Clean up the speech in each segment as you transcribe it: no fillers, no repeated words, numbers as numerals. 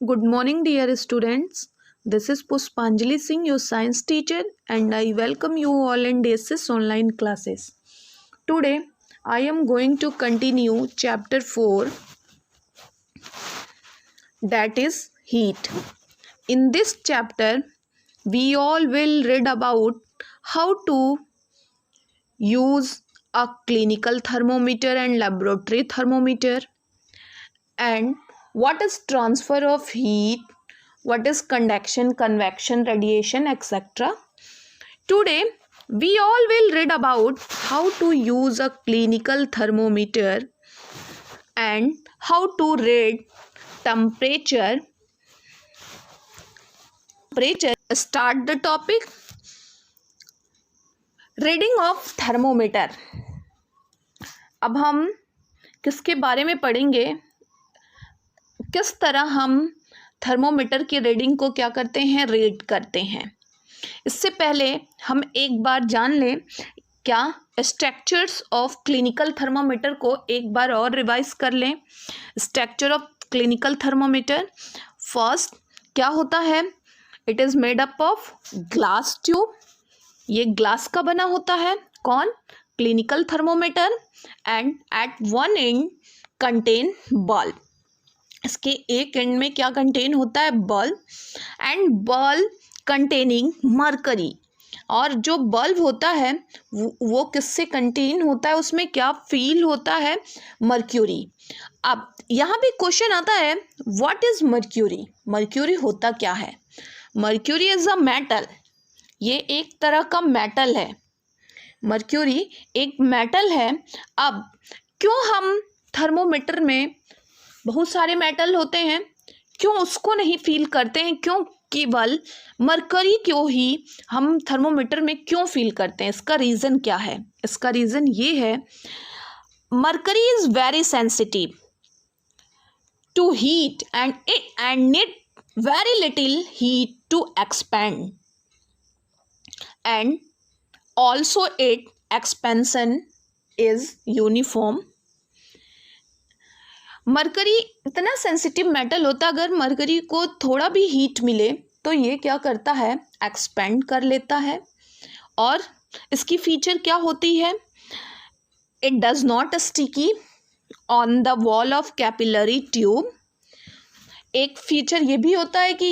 Good morning, dear students. This is Puspanjali Singh, your science teacher, and I welcome you all in DSS online classes. Today, I am going to continue chapter 4, that is heat. In this chapter, we all will read about how to use a clinical thermometer and laboratory thermometer, and what is transfer of heat, what is conduction, convection, radiation, etc. Today, we all will read about how to use a clinical thermometer and how to read temperature. Start the topic. Reading of thermometer. अब हम किसके बारे में पढ़ेंगे, किस तरह हम thermometer की रीडिंग को क्या करते हैं, रीड करते हैं. इससे पहले हम एक बार जान लें क्या स्ट्रक्चर्स ऑफ क्लिनिकल थर्मोमीटर को एक बार और रिवाइज कर लें. Structure of clinical thermometer. First क्या होता है, it is made up of glass tube. ये ग्लास का बना होता है. कौन? Clinical thermometer. And at one end contain bulb. इसके एक एंड में क्या कंटेन होता है, bulb. And bulb containing mercury. और जो बल्ब होता है वो किससे कंटेन होता है, उसमें क्या फील होता है, मर्क्यूरी. अब यहाँ भी क्वेश्चन आता है, व्हाट इज मर्क्यूरी. मर्क्यूरी होता क्या है. Mercury is a metal. ये एक तरह का मेटल है. मर्क्यूरी एक मेटल है. अब क्यों हम थर्मोमीटर में बहुत सारे मेटल होते हैं, क्यों उसको नहीं फील करते हैं, क्यों केवल मरकरी क्यों ही हम थर्मोमीटर में क्यों फील करते हैं. इसका रीज़न क्या है. इसका रीज़न ये है, mercury is very sensitive to heat and need very little heat to expand. And also its expansion is uniform. Mercury इतना सेंसिटिव मेटल होता है, अगर मरकरी को थोड़ा भी हीट मिले तो ये क्या करता है, एक्सपेंड कर लेता है. और इसकी फीचर क्या होती है, it does not sticky on the wall of capillary tube. एक फीचर ये भी होता है कि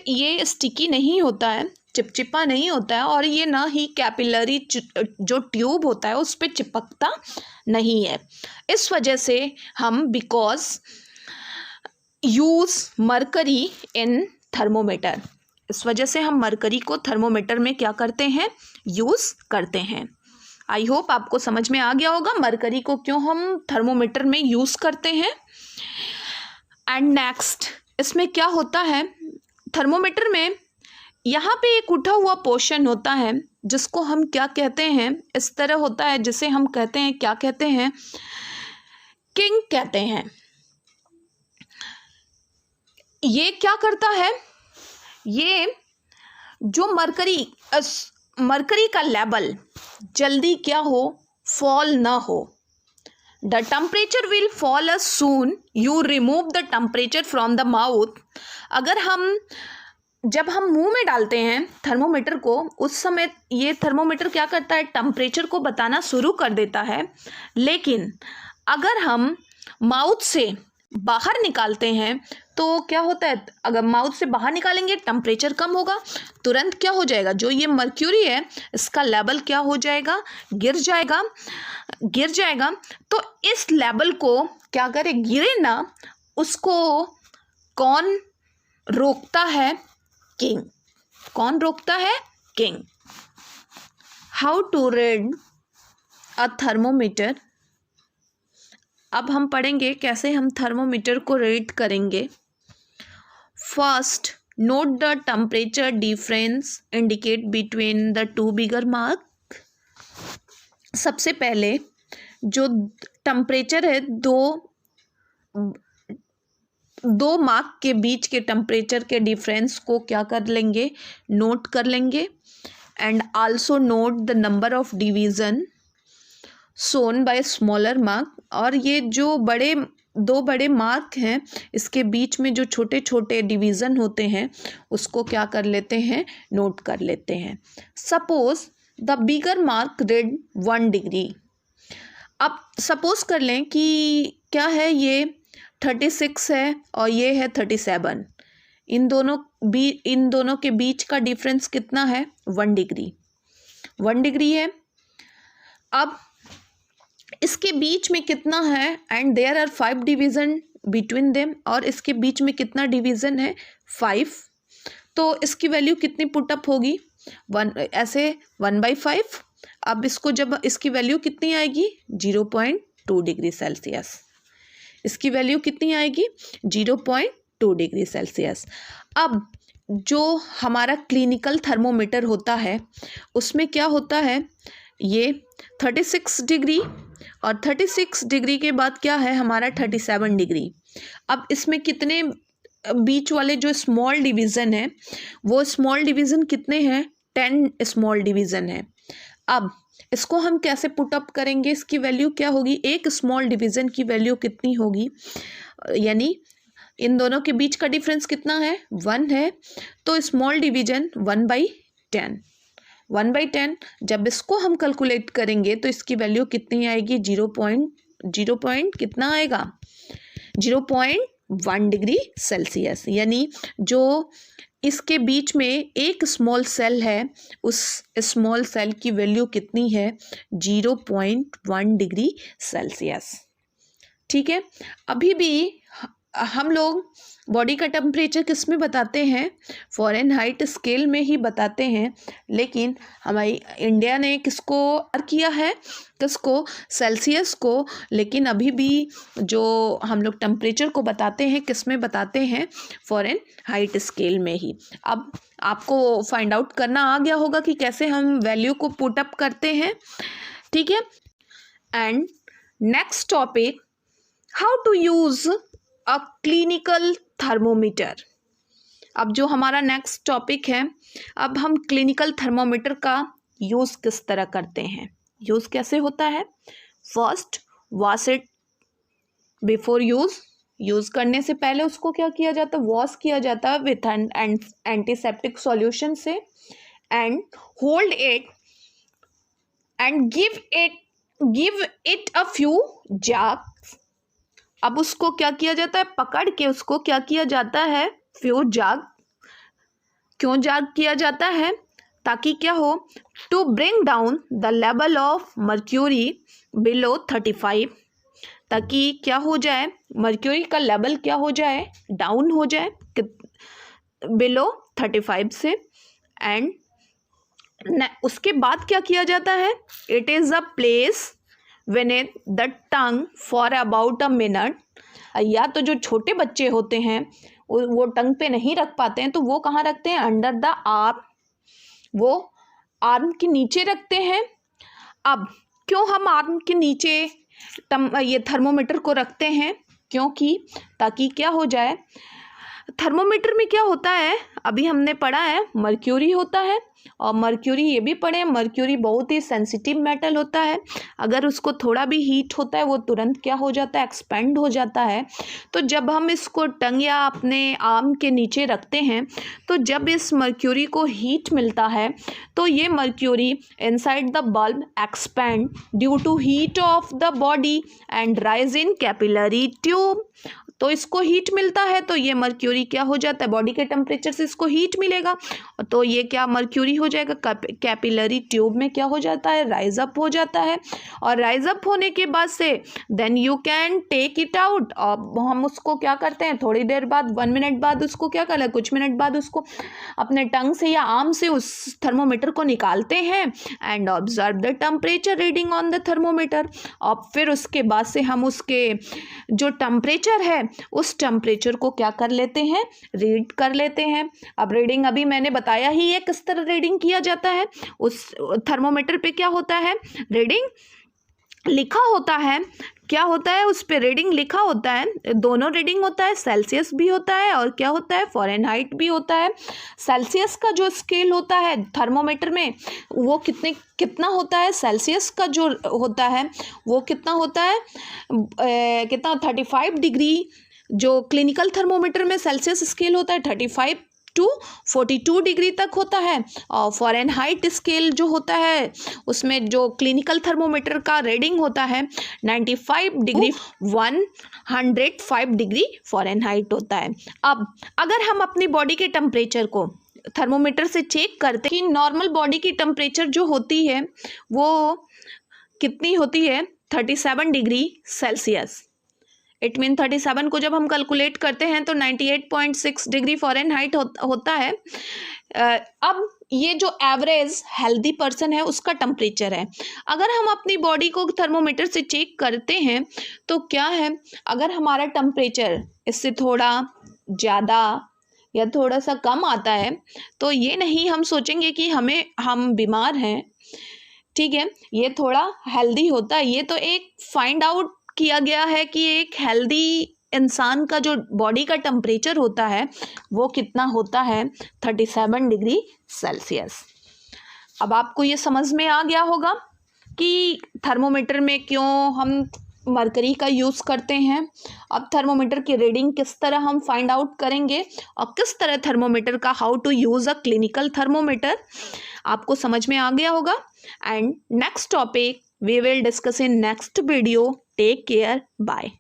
ये स्टिकी नहीं होता है, चिपचिपा नहीं होता है, और ये ना ही कैपिलरी जो ट्यूब होता है उस पर चिपकता नहीं है. इस वजह से हम because use mercury in thermometer, इस वजह से हम मरकरी को थर्मोमीटर में क्या करते हैं, यूज़ करते हैं. आई होप आपको समझ में आ गया होगा मरकरी को क्यों हम थर्मोमीटर में यूज़ करते हैं. एंड नेक्स्ट, इसमें क्या होता है, थर्मोमीटर में यहाँ पे एक उठा हुआ पोर्शन होता है जिसको हम क्या कहते हैं, इस तरह होता है जिसे हम कहते हैं, क्या कहते हैं, किंग कहते हैं. ये क्या करता है, ये जो मरकरी का लेवल जल्दी क्या हो, फॉल ना हो. The temperature will fall as soon you remove the temperature from the mouth. जब हम मुंह में डालते हैं थर्मोमीटर को, उस समय ये थर्मोमीटर क्या करता है, टेम्परेचर को बताना शुरू कर देता है. लेकिन अगर हम माउथ से बाहर निकालते हैं तो क्या होता है, अगर माउथ से बाहर निकालेंगे टेम्परेचर कम होगा, तुरंत क्या हो जाएगा, जो ये मर्क्यूरी है इसका लेवल क्या हो जाएगा, गिर जाएगा. तो इस लेवल को क्या करे, गिरे ना, उसको कौन रोकता है, किंग. कौन रोकता है, kink. How to read a thermometer. अब हम पढ़ेंगे कैसे हम थर्मोमीटर को रीड करेंगे. First, note the temperature difference indicate between the two bigger mark. सबसे पहले जो टेम्परेचर है, दो मार्क के बीच के टेम्परेचर के डिफरेंस को क्या कर लेंगे, नोट कर लेंगे. And also note the number of division shown by smaller mark. और ये जो बड़े दो बड़े मार्क हैं, इसके बीच में जो छोटे छोटे डिवीज़न होते हैं उसको क्या कर लेते हैं, नोट कर लेते हैं। Suppose the bigger mark read 1 degree. अब सपोज कर लें कि क्या है, ये 36 है और ये है 37। इन दोनों के बीच का डिफरेंस कितना है, 1 डिग्री। 1 डिग्री है। अब इसके बीच में कितना है, and there are 5 division between them, और इसके बीच में कितना डिवीज़न है, 5। तो इसकी वैल्यू कितनी पुटअप होगी, 1, ऐसे 1/5। अब इसको जब इसकी वैल्यू कितनी आएगी, 0.2 डिग्री सेल्सियस। इसकी वैल्यू कितनी आएगी, 0.2 डिग्री सेल्सियस। अब जो हमारा क्लिनिकल थर्मोमीटर होता है उसमें क्या होता है, ये 36 डिग्री, और 36 डिग्री के बाद क्या है हमारा 37 डिग्री। अब इसमें कितने बीच वाले जो स्मॉल डिवीज़न है, वो स्मॉल डिवीज़न कितने हैं, 10 स्मॉल डिवीज़न है। अब इसको हम कैसे पुट अप करेंगे, इसकी वैल्यू क्या होगी, एक स्मॉल डिवीज़न की वैल्यू कितनी होगी, यानी इन दोनों के बीच का डिफरेंस कितना है, 1 है। तो स्मॉल डिवीज़न 1/10। 1/10 जब इसको हम कैलकुलेट करेंगे तो इसकी वैल्यू कितनी आएगी, 0. कितना आएगा, 0.1 डिग्री सेल्सियस। यानी जो इसके बीच में एक स्मॉल सेल है, उस स्मॉल सेल की वैल्यू कितनी है, 0.1 डिग्री सेल्सियस। ठीक है। अभी भी हम लोग बॉडी का टेम्परेचर किस में बताते हैं, फ़ारेनहाइट स्केल में ही बताते हैं, लेकिन हमारी इंडिया ने किसको किया है, किसको, सेल्सियस को। लेकिन अभी भी जो हम लोग टेम्परेचर को बताते हैं किस में बताते हैं, फ़ारेनहाइट स्केल में ही। अब आपको फाइंड आउट करना आ गया होगा कि कैसे हम वैल्यू को पुट अप करते हैं। ठीक है। And next topic, how to use a clinical thermometer. अब जो हमारा नेक्स्ट टॉपिक है, अब हम क्लिनिकल थर्मोमीटर का यूज़ किस तरह करते हैं, यूज़ कैसे होता है। First, wash it before use करने से पहले उसको क्या किया जाता है, वॉश किया जाता है विथ एन एंटीसेप्टिक सॉल्यूशन से, and hold it and give it a few jags. अब उसको क्या किया जाता है, पकड़ के उसको क्या किया जाता है, फ्यू जाग। क्यों जाग किया जाता है, ताकि क्या हो, to bring down the level of mercury below 35, ताकि क्या हो जाए, मर्क्यूरी का लेवल क्या हो जाए, डाउन हो जाए बिलो 35 से। एंड उसके बाद क्या किया जाता है, it is a place beneath the tongue for about a minute। या तो जो छोटे बच्चे होते हैं वो टंग पे नहीं रख पाते हैं, तो वो कहाँ रखते हैं, अंडर द आर्म, वो आर्म के नीचे रखते हैं। अब क्यों हम आर्म के नीचे ये थर्मोमीटर को रखते हैं, क्योंकि ताकि क्या हो जाए, थर्मोमीटर में क्या होता है, अभी हमने पढ़ा है मर्क्यूरी होता है, और मर्क्यूरी ये भी पढ़े, मर्क्यूरी बहुत ही सेंसिटिव मेटल होता है। अगर उसको थोड़ा भी हीट होता है वो तुरंत क्या हो जाता है, एक्सपेंड हो जाता है। तो जब हम इसको टंग या अपने आर्म के नीचे रखते हैं, तो जब इस मर्क्यूरी को हीट मिलता है तो ये mercury inside the bulb expand due to heat of the body and rise in capillary tube. तो इसको हीट मिलता है तो ये मर्क्यूरी क्या हो जाता है, बॉडी के टेम्परेचर से इसको हीट मिलेगा, तो ये क्या मर्क्यूरी हो जाएगा, कैपिलरी ट्यूब में क्या हो जाता है, राइज अप हो जाता है। और राइज अप होने के बाद से then you can take it out. और हम उसको क्या करते हैं, थोड़ी देर बाद 1 मिनट बाद उसको क्या करते हैं, कुछ मिनट बाद उसको अपने टंग से या आर्म से उस थर्मोमीटर को निकालते हैं and observe the temperature reading on the thermometer. और फिर उसके बाद से हम उसके जो टेम्परेचर है उस टेम्परेचर को क्या कर लेते हैं, रीड कर लेते हैं। अब रीडिंग अभी मैंने बताया ही है किस तरह रीडिंग किया जाता है। उस थर्मोमीटर पे क्या होता है, रीडिंग लिखा होता है, क्या होता है उस पे रीडिंग लिखा होता है, दोनों रीडिंग होता है, सेल्सियस भी होता है और क्या होता है, फ़ारेनहाइट भी होता है। सेल्सियस का जो स्केल होता है थर्मोमीटर में वो कितना होता है, सेल्सियस का जो होता है वो कितना होता है, कितना 35 डिग्री। जो क्लिनिकल थर्मोमीटर में सेल्सियस स्केल होता है 35 टू 42 डिग्री तक होता है, और फ़ारेनहाइट स्केल जो होता है उसमें जो क्लिनिकल थर्मोमीटर का रीडिंग होता है 95 डिग्री 105 डिग्री फ़ारेनहाइट होता है। अब अगर हम अपनी बॉडी के टेम्परेचर को थर्मोमीटर से चेक करते हैं कि नॉर्मल बॉडी की टेम्परेचर जो होती है वो कितनी होती है, 37 डिग्री सेल्सियस। इट मीन 37 को जब हम कैलकुलेट करते हैं तो 98.6 डिग्री फ़ारेनहाइट होता है। अब ये जो एवरेज हेल्दी पर्सन है उसका टेम्परेचर है। अगर हम अपनी बॉडी को थर्मोमीटर से चेक करते हैं तो क्या है, अगर हमारा टेम्परेचर इससे थोड़ा ज़्यादा या थोड़ा सा कम आता है तो ये नहीं हम सोचेंगे कि हम बीमार हैं, ठीक है, ये थोड़ा हेल्दी होता है। ये तो एक फाइंड आउट किया गया है कि एक हेल्दी इंसान का जो बॉडी का टेम्परेचर होता है वो कितना होता है, 37 डिग्री सेल्सियस। अब आपको ये समझ में आ गया होगा कि थर्मोमीटर में क्यों हम मरकरी का यूज़ करते हैं। अब थर्मोमीटर की रीडिंग किस तरह हम फाइंड आउट करेंगे और किस तरह थर्मोमीटर का how to use a clinical thermometer आपको समझ में आ गया होगा। And next topic we will discuss in next video. Take care. Bye.